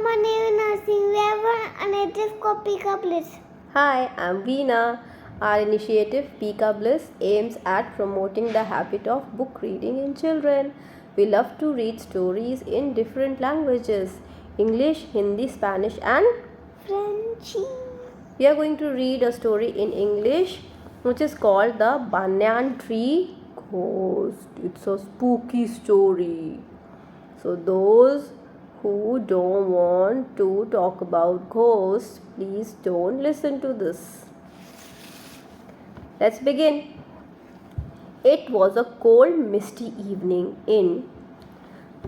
my name is Nursing. We have an initiative called Peek-A-Bliss. Hi, I'm Veena. Our initiative Peek-A-Bliss aims at promoting the habit of book reading in children. We love to read stories in different languages: English, Hindi, Spanish, and Frenchy. we are going to read a story in English which is called The Banyan Tree Ghost. It's a spooky story. So, those who don't want to talk about ghosts, please don't listen to this. Let's begin. It was a cold, misty evening in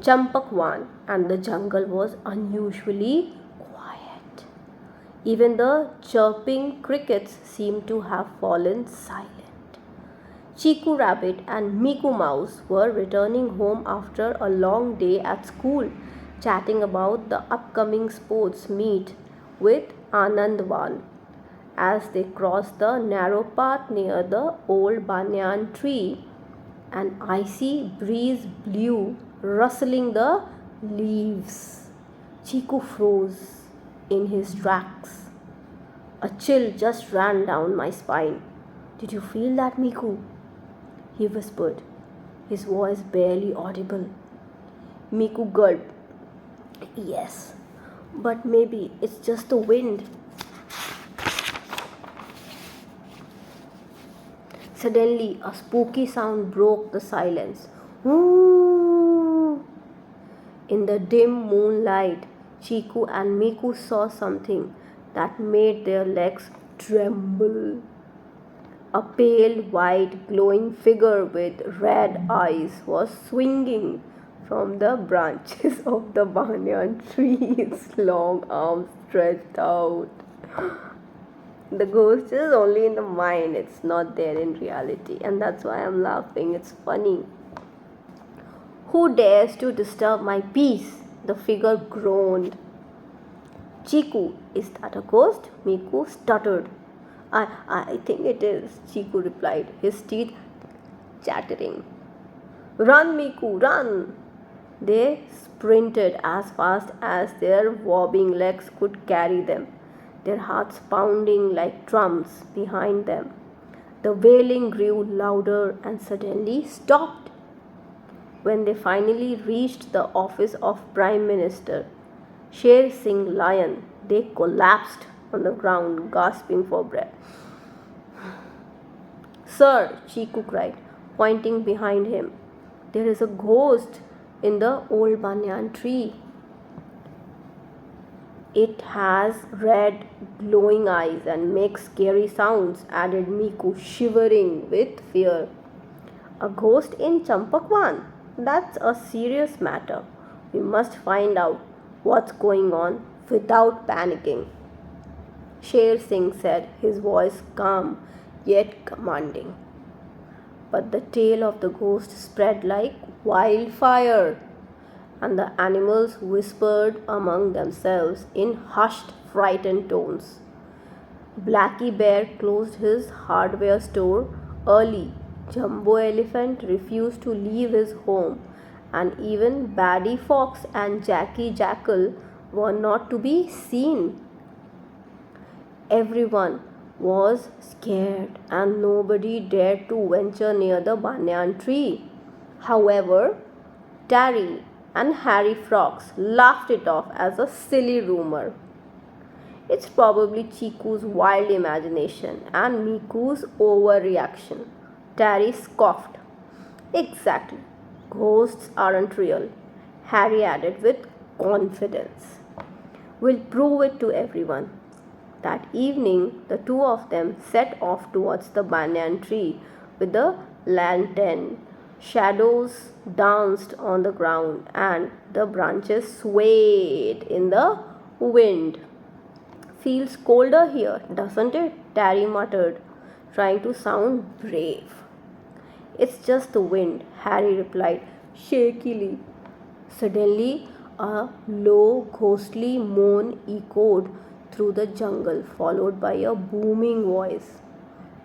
Champakwan, and the jungle was unusually quiet. Even the chirping crickets seemed to have fallen silent. Chiku Rabbit and Miku Mouse were returning home after a long day at school, chatting about the upcoming sports meet with Anandvan. As they crossed the narrow path near the old banyan tree, an icy breeze blew, rustling the leaves. Chiku froze in his tracks. A chill just ran down my spine. Did you feel that, Miku? He whispered, his voice barely audible. Miku gulped. Yes, but maybe it's just the wind. Suddenly, a spooky sound broke the silence. Ooh! In the dim moonlight, Chiku and Miku saw something that made their legs tremble. A pale white glowing figure with red eyes was swinging from the branches of the banyan tree, its long arms stretched out. The ghost is only in the mind, it's not there in reality, and that's why I'm laughing. It's funny. Who dares to disturb my peace? The figure groaned. Chiku, is that a ghost? Miku stuttered. I think it is, Chiku replied, his teeth chattering. Run, Miku, run! They sprinted as fast as their wobbling legs could carry them, their hearts pounding like drums behind them. The wailing grew louder and suddenly stopped. When they finally reached the office of Prime Minister Sher Singh Lion, they collapsed on the ground, gasping for breath. Sir, Chiku cried, pointing behind him, there is a ghost in the old banyan tree. It has red, glowing eyes and makes scary sounds, added Miku, shivering with fear. A ghost in Champakwan? That's a serious matter. We must find out what's going on without panicking. Sher Singh said, his voice calm yet commanding. But the tale of the ghost spread like wildfire, and the animals whispered among themselves in hushed, frightened tones. Blacky Bear closed his hardware store early. Jumbo Elephant refused to leave his home, and even Baddy Fox and Jacky Jackal were not to be seen. Everyone was scared, and nobody dared to venture near the banyan tree. However, Terry and Harry Frogs laughed it off as a silly rumor. It's probably Chiku's wild imagination and Miku's overreaction. Terry scoffed. Exactly. Ghosts aren't real, Harry added with confidence. We'll prove it to everyone. That evening, the two of them set off towards the banyan tree with the lantern. Shadows danced on the ground and the branches swayed in the wind. Feels colder here, doesn't it? Terry muttered, trying to sound brave. It's just the wind, Harry replied shakily. Suddenly, a low, ghostly moan echoed through the jungle, followed by a booming voice.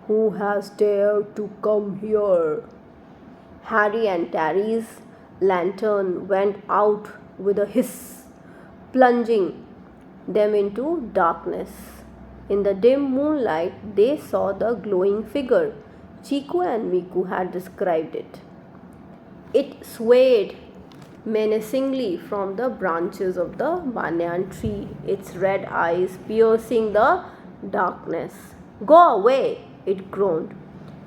Who has dared to come here? Harry and Terry's lantern went out with a hiss, plunging them into darkness. In the dim moonlight, they saw the glowing figure. Chiku and Miku had described it. It swayed menacingly from the branches of the banyan tree, its red eyes piercing the darkness. Go away, it groaned.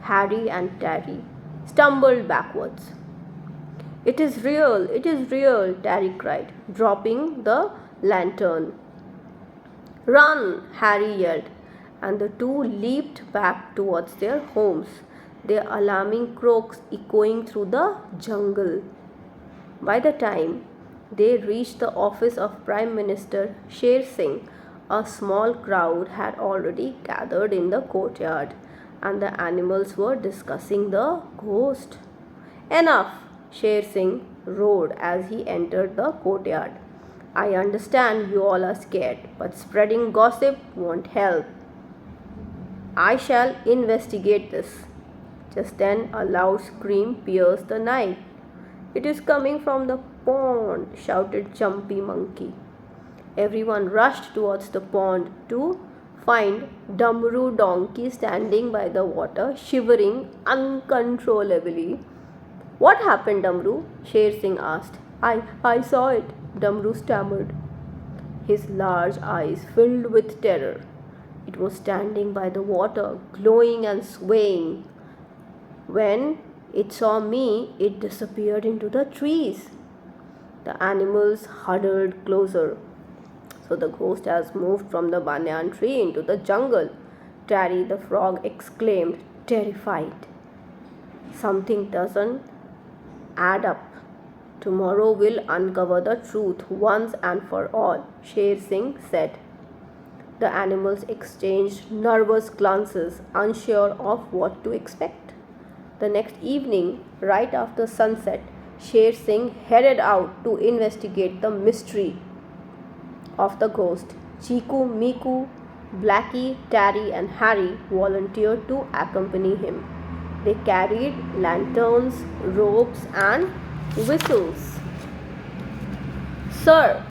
Harry and Terry stumbled backwards. It is real, Terry cried, dropping the lantern. Run, Harry yelled, and the two leaped back towards their homes, their alarming croaks echoing through the jungle. By the time they reached the office of Prime Minister Sher Singh, a small crowd had already gathered in the courtyard, and the animals were discussing the ghost. Enough, Sher Singh roared as he entered the courtyard. I understand you all are scared, but spreading gossip won't help. I shall investigate this. Just then a loud scream pierced the night. It is coming from the pond, shouted Jumpy Monkey. Everyone rushed towards the pond to find Dumbaroo Donkey standing by the water, shivering uncontrollably. What happened, Dumbaroo? Sher Singh asked. I saw it, Dumbaroo stammered. His large eyes filled with terror. It was standing by the water, glowing and swaying. When it saw me, it disappeared into the trees. The animals huddled closer. So the ghost has moved from the banyan tree into the jungle, Terry the frog exclaimed, terrified. Something doesn't add up. Tomorrow we'll uncover the truth once and for all, Sher Singh said. The animals exchanged nervous glances, unsure of what to expect. The next evening, right after sunset, Sher Singh headed out to investigate the mystery of the ghost. Chiku, Miku, Blackie, Terry and Harry volunteered to accompany him. They carried lanterns, ropes and whistles. Sir,